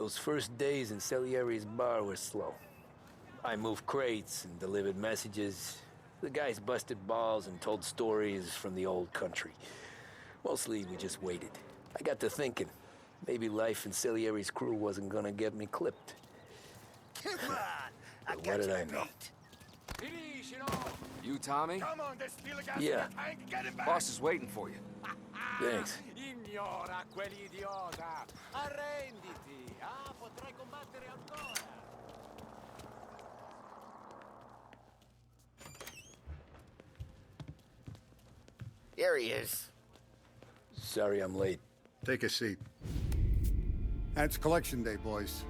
Those first days in Salieri's bar were slow. I moved crates and delivered messages. The guys busted balls and told stories from the old country. Mostly, we just waited. I got to thinking, maybe life in Salieri's crew wasn't gonna get me clipped. Come on! I But got what did you I know? beat. You, Tommy? Come on, there's still a gas Yeah. in the tank. Get him back! Boss is waiting for you. Thanks. Ignora quell'idiota! Arrenditi! Ah, potrai combattere ancora! Here he is. Sorry I'm late. Take a seat. And it's collection day, boys.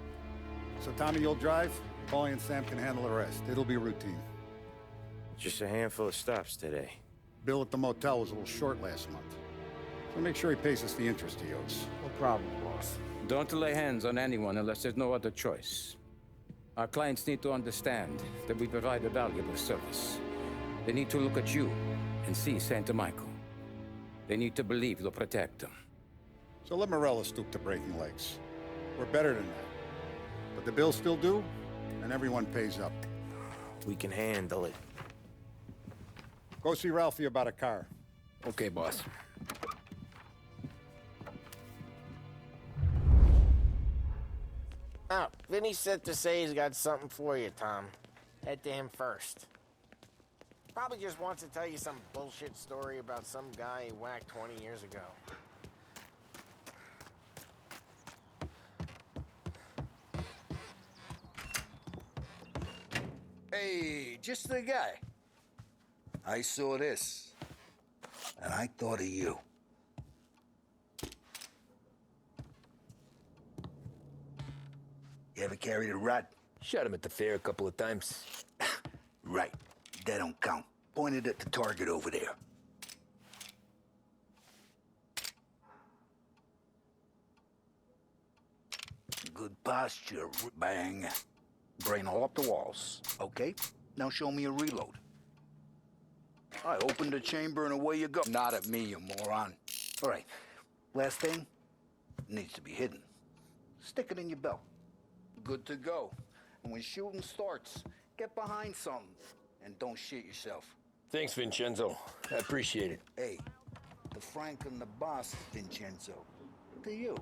So Tommy, you'll drive. Paulie and Sam can handle the rest. It'll be routine. Just a handful of stops today. Bill at the motel was a little short last month. So make sure he pays us the interest he owes. No problem, boss. Don't lay hands on anyone unless there's no other choice. Our clients need to understand that we provide a valuable service. They need to look at you and see Santa Michael. They need to believe you'll protect them. So let Morella stoop to breaking legs. We're better than that. But the bills still due, and everyone pays up. We can handle it. Go see Ralphie about a car. Okay, boss. Oh, Vinny sent to say he's got something for you, Tom. Head to him first. Probably just wants to tell you some bullshit story about some guy he whacked 20 years ago. Hey, just the guy. I saw this, and I thought of you. You ever carried a rod? Shot him at the fair a couple of times. Right. That don't count. Pointed at the target over there. Good posture. Bang. Brain all up the walls. Okay? Now show me a reload. I opened the chamber and away you go. Not at me, you moron. All right. Last thing. Needs to be hidden. Stick it in your belt. Good to go. And when shooting starts, get behind something. And don't shit yourself. Thanks, Vincenzo. I appreciate it. Hey, the Frank and the boss, Vincenzo. To you.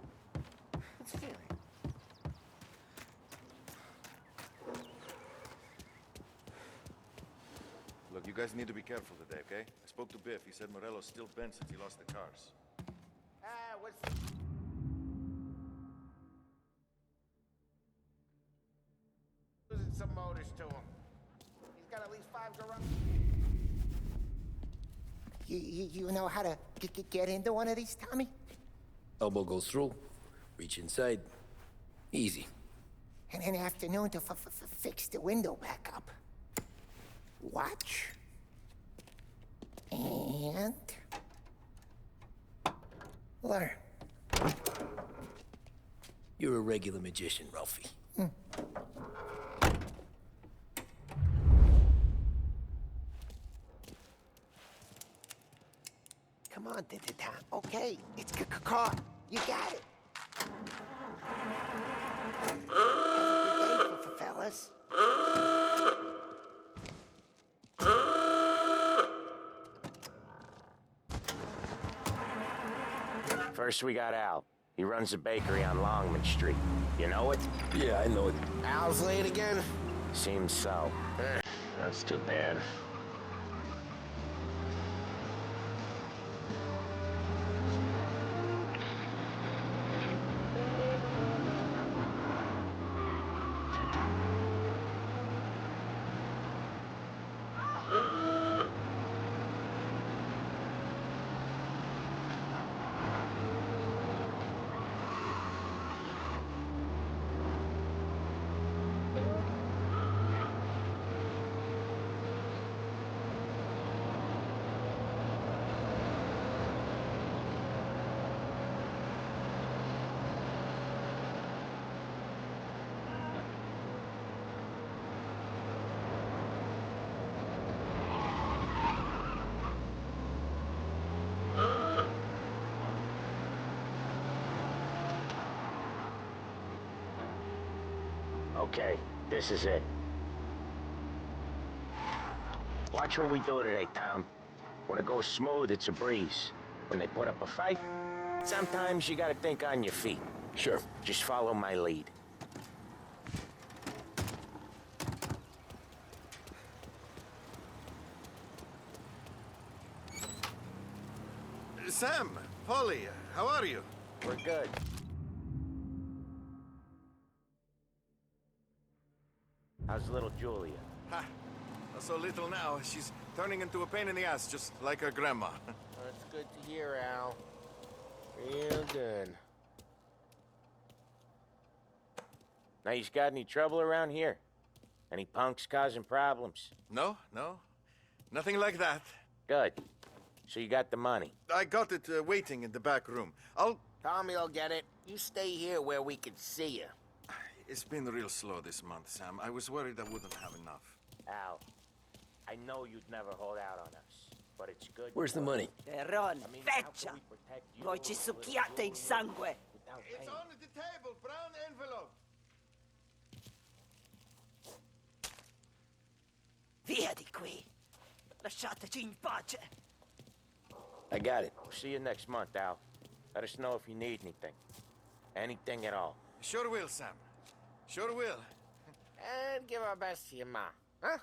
It's fitting. Look, you guys need to be careful today, okay? I spoke to Biff. He said Morello's still bent since he lost the cars. What's... Losing some motors to him. He's got at least 5 garage... You know how to get into one of these, Tommy? Elbow goes through. Reach inside. Easy. And an afternoon to fix the window back up. Watch. And... learn. You're a regular magician, Ralphie. Come on, Tom. Okay, it's car. You got it. Have a good day, fellas. First we got Al. He runs a bakery on Longman Street. You know it? Yeah, I know it. Al's late again? Seems so. That's too bad. Okay, this is it. Watch what we do today, Tom. When it goes smooth, it's a breeze. When they put up a fight, sometimes you gotta think on your feet. Sure. Just follow my lead. Sam, Polly, how are you? We're good. How's little Julia? Ha! Not so little now. She's turning into a pain in the ass, just like her grandma. That's good to hear, Al. Real good. Now, you got any trouble around here? Any punks causing problems? No, nothing like that. Good. So you got the money. I got it waiting in the back room. Tommy'll get it. You stay here where we can see you. It's been real slow this month, Sam. I was worried I wouldn't have enough. Al, I know you'd never hold out on us, but it's good. Where's the money? Terron, I mean, how feccia! can we protect you Voi ci succhiate il sangue! without It's paying? on the table, brown envelope. Via di qui! Lasciateci in pace! I got it. We'll see you next month, Al. Let us know if you need anything. Anything at all. Sure will, Sam. Sure will. And give our best to your ma, huh?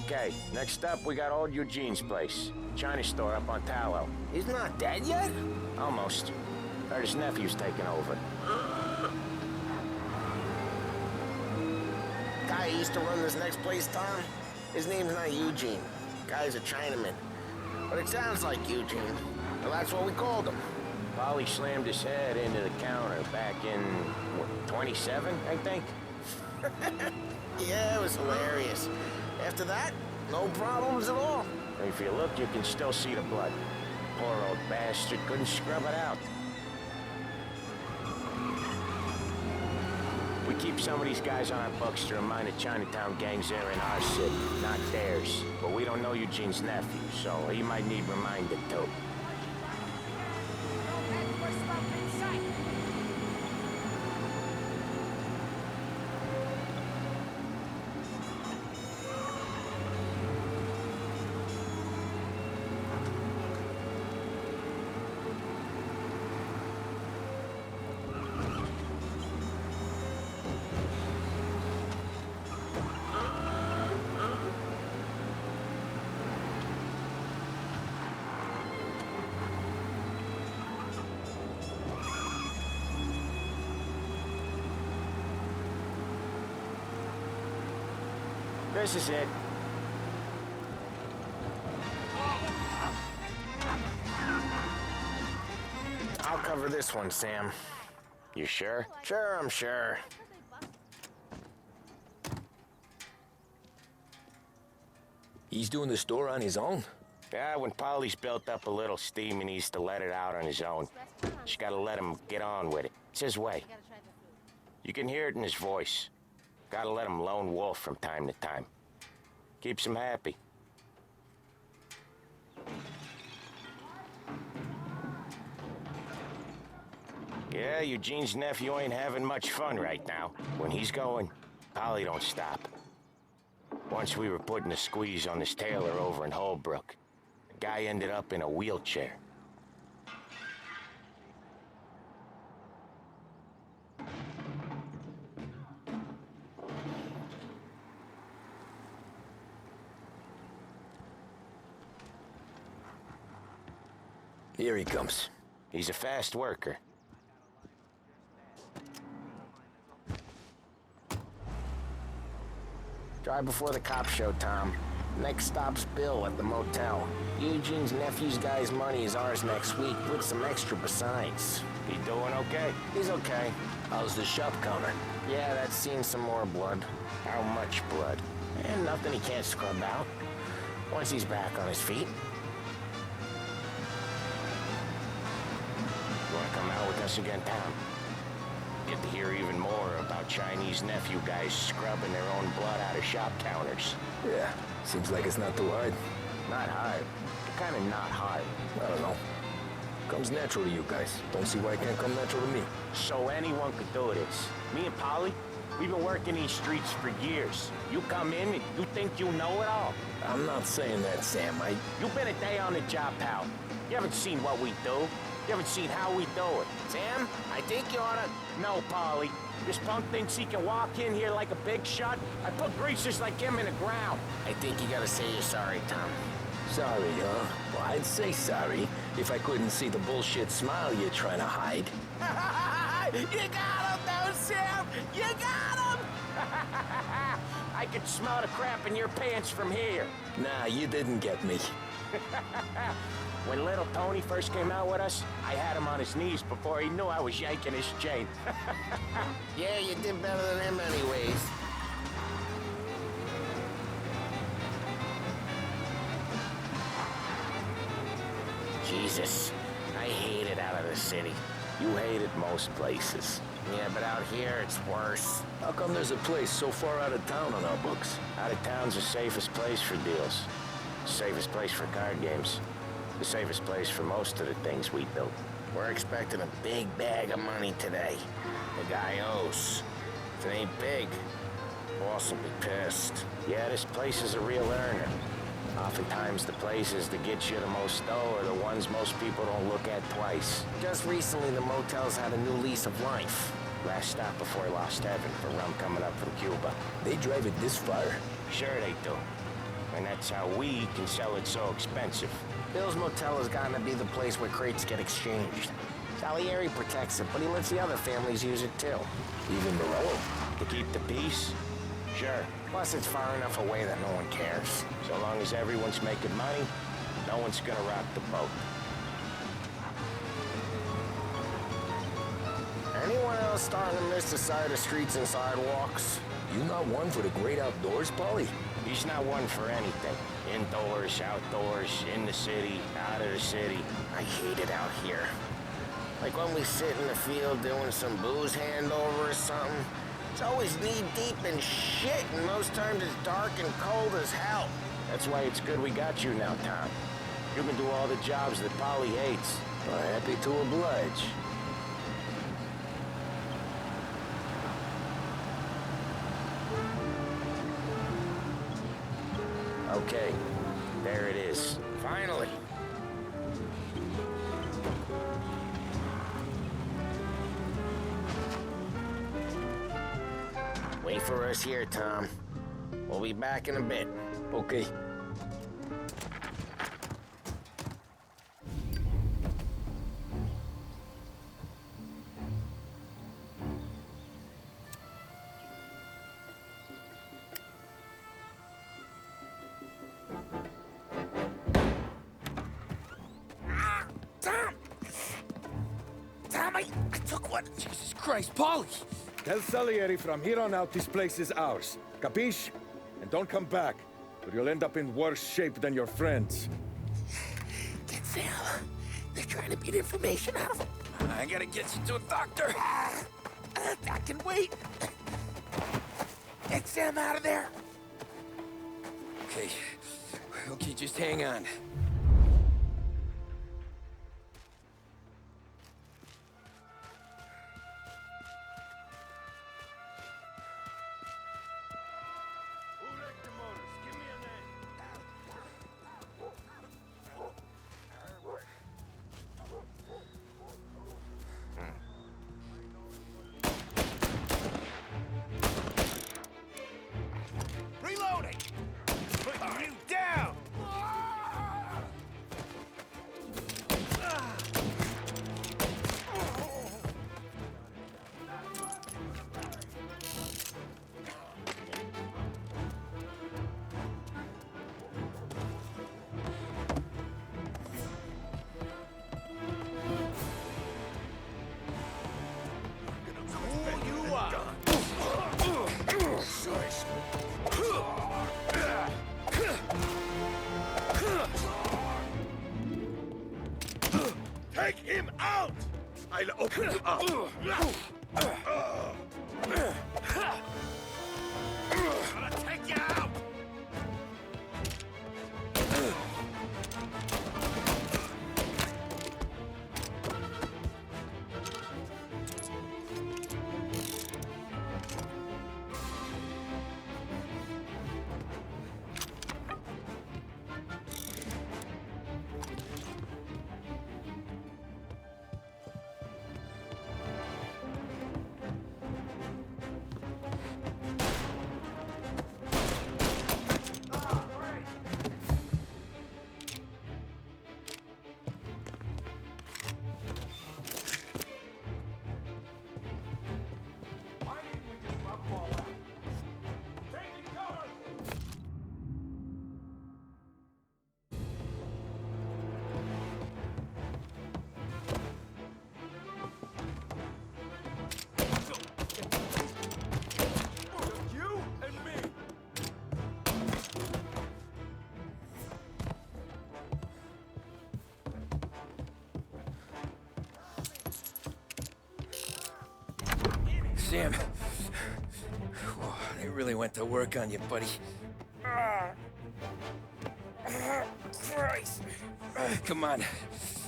Okay, next up, we got old Eugene's place. China store up on Tallow. He's not dead yet? Almost. Heard his nephew's taking over. Guy who used to run this next place, Tom? His name's not Eugene. Guy's a Chinaman. But it sounds like Eugene. Well, that's what we called him. Polly slammed his head into the counter back in, what, 27, I think? Yeah, it was hilarious. After that, no problems at all. If you look, you can still see the blood. Poor old bastard couldn't scrub it out. We keep some of these guys on our books to remind the Chinatown gangs they're in our city, not theirs. But we don't know Eugene's nephew, so he might need reminded too. This is it. I'll cover this one, Sam. You sure? Sure, I'm sure. He's doing the store on his own? Yeah, when Polly's built up a little steam, he needs to let it out on his own. Just gotta let him get on with it. It's his way. You can hear it in his voice. Gotta let him lone wolf from time to time. Keeps him happy. Yeah, Eugene's nephew ain't having much fun right now. When he's going, Polly don't stop. Once we were putting a squeeze on this tailor over in Holbrook. The guy ended up in a wheelchair. Here he comes. He's a fast worker. Drive before the cops show, Tom. Next stop's Bill at the motel. Eugene's nephew's guy's money is ours next week, with some extra besides. He doing okay? He's okay. How's the shop counter? Yeah, that's seen some more blood. How much blood? And nothing he can't scrub out. Once he's back on his feet. come out with us again, Tom? Get to hear even more about Chinese nephew guys scrubbing their own blood out of shop counters. Yeah, seems like it's not too hard. Not hard. Kind of not hard. I don't know. Comes natural to you guys. Don't see why it can't come natural to me. So anyone could do this. Me and Polly, we've been working these streets for years. You come in and you think you know it all. I'm not saying that, Sam. You've been a day on the job, pal. You haven't seen what we do. You haven't seen how we do it. Sam, I think you oughta... No, Polly. This punk thinks he can walk in here like a big shot. I put greasers like him in the ground. I think you gotta say you're sorry, Tom. Sorry, huh? Well, I'd say sorry if I couldn't see the bullshit smile you're trying to hide. You got him, though, Sam! You got him! I could smell the crap in your pants from here. Nah, you didn't get me. When little Tony first came out with us, I had him on his knees before he knew I was yanking his chain. Yeah, you did better than him anyways. Jesus, I hate it out of the city. You hate it most places. Yeah, but out here, it's worse. How come there's a place so far out of town on our books? Out of town's the safest place for deals. Safest place for card games. The safest place for most of the things we built. We're expecting a big bag of money today. The guy owes. If it ain't big, boss will be pissed. Yeah, this place is a real earner. Oftentimes the places that get you the most dough are the ones most people don't look at twice. Just recently, the motel's had a new lease of life. Last stop before Lost Heaven for rum coming up from Cuba. They drive it this far? Sure they do. And that's how we can sell it so expensive. Bill's Motel has gotten to be the place where crates get exchanged. Salieri protects it, but he lets the other families use it too. Even Morello? To keep the peace? Sure. Plus, it's far enough away that no one cares. So long as everyone's making money, no one's gonna rock the boat. Anyone else starting to miss the side of streets and sidewalks? You not one for the great outdoors, Polly? He's not one for anything. Indoors, outdoors, in the city, out of the city. I hate it out here. Like when we sit in the field doing some booze handover or something. It's always knee-deep in shit, and most times it's dark and cold as hell. That's why it's good we got you now, Tom. You can do all the jobs that Polly hates. Well, happy to oblige. Okay, there it is. Finally. Wait for us here, Tom. We'll be back in a bit. Okay. Tom, I took one. Jesus Christ, Polly! Tell Salieri from here on out this place is ours. Capiche? And don't come back, or you'll end up in worse shape than your friends. Get Sam. They're trying to beat information out of him. I gotta get you to a doctor. I can wait. Get Sam out of there. Okay, just hang on. Reloading! Putting you down! Take him out! I'll open you up. Gonna take you out! Sam, whoa, they really went to work on you, buddy. Christ. Come on,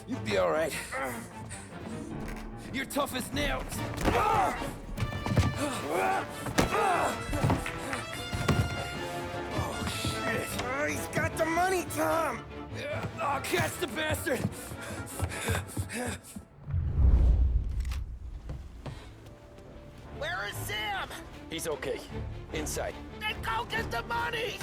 you'll be all right. You're tough as nails. Oh, shit. Oh, he's got the money, Tom! Oh, catch the bastard! Where is Sam? He's okay. Inside. Then go get the money!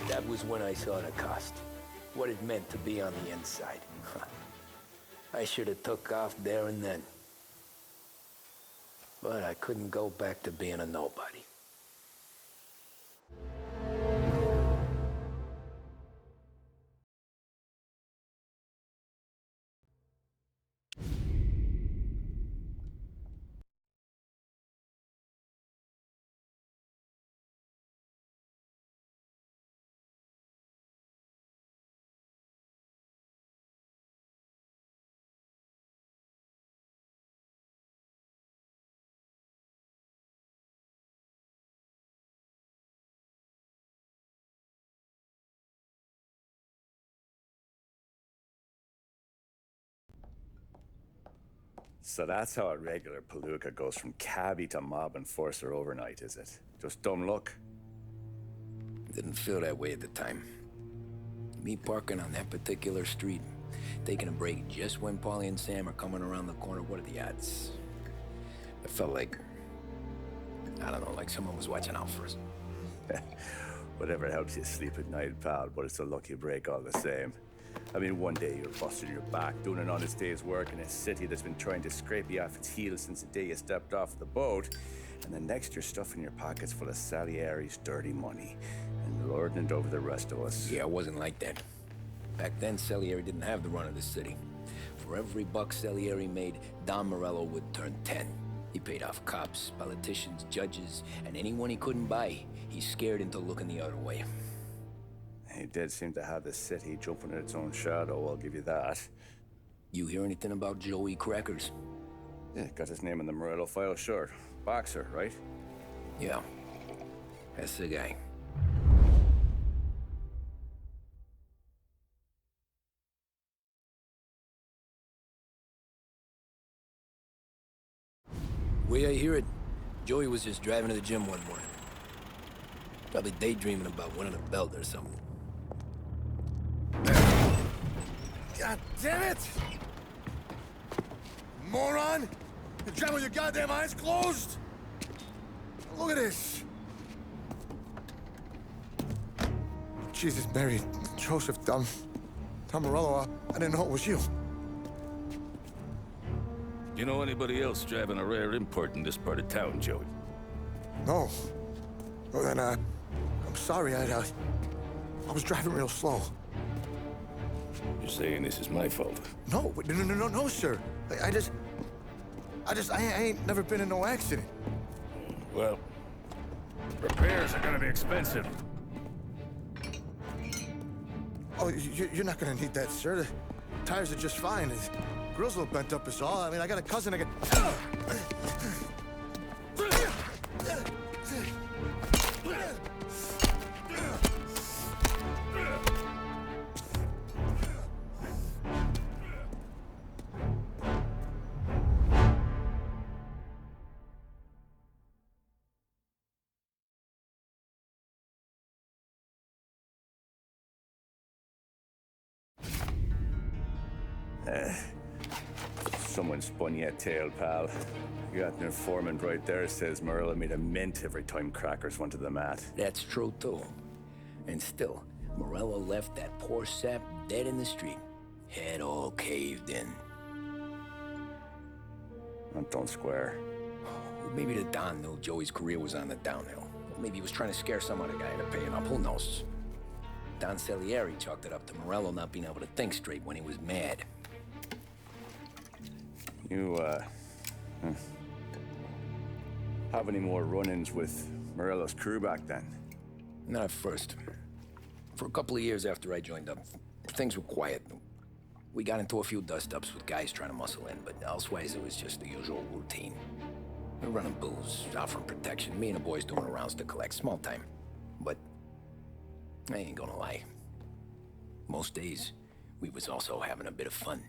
That was when I saw the cost. What it meant to be on the inside. I should have took off there and then. But I couldn't go back to being a nobody. So that's how a regular palooka goes from cabbie to mob enforcer overnight, is it? Just dumb luck? Didn't feel that way at the time. Me parking on that particular street, taking a break just when Paulie and Sam are coming around the corner, what are the odds? It felt like, I don't know, like someone was watching out for us. Whatever helps you sleep at night, pal, but it's a lucky break all the same. I mean, one day you're busting your back, doing an honest day's work in a city that's been trying to scrape you off its heels since the day you stepped off the boat, and the next you're stuffing your pockets full of Salieri's dirty money and lording it over the rest of us. Yeah, it wasn't like that. Back then, Salieri didn't have the run of the city. For every buck Salieri made, Don Morello would turn 10. He paid off cops, politicians, judges, and anyone he couldn't buy, he scared into looking the other way. He did seem to have the city jumping at its own shadow, I'll give you that. You hear anything about Joey Crackers? Yeah, got his name in the Morello file, sure. Boxer, right? Yeah. That's the guy. The way I hear it, Joey was just driving to the gym one morning. Probably daydreaming about winning a belt or something. God damn it! Moron! You're driving with your goddamn eyes closed? Look at this! Jesus, Mary, Joseph, Tom Morello, I didn't know it was you. You know anybody else driving a rare import in this part of town, Joey? No. Well, then, I'm sorry, I was driving real slow. You're saying this is my fault? No, no, sir. I ain't never been in no accident. Well, repairs are gonna be expensive. Oh, you're not gonna need that, sir. The tires are just fine. The grill's a little bent up is all. I mean, I got a cousin I can... Someone spun you a tale, pal. You got an informant right there says Morello made a mint every time crackers went to the mat. That's true, too. And still, Morello left that poor sap dead in the street. Head all caved in. That don't square. Maybe the Don knew Joey's career was on the downhill. Maybe he was trying to scare some other guy into paying up. Who knows? Don Salieri chalked it up to Morello not being able to think straight when he was mad. You, have any more run-ins with Morello's crew back then? Not at first. For a couple of years after I joined up, things were quiet. We got into a few dust-ups with guys trying to muscle in, but elsewise it was just the usual routine. We're running booze, offering protection, me and the boys doing rounds to collect, small time. But I ain't gonna lie. Most days, we was also having a bit of fun.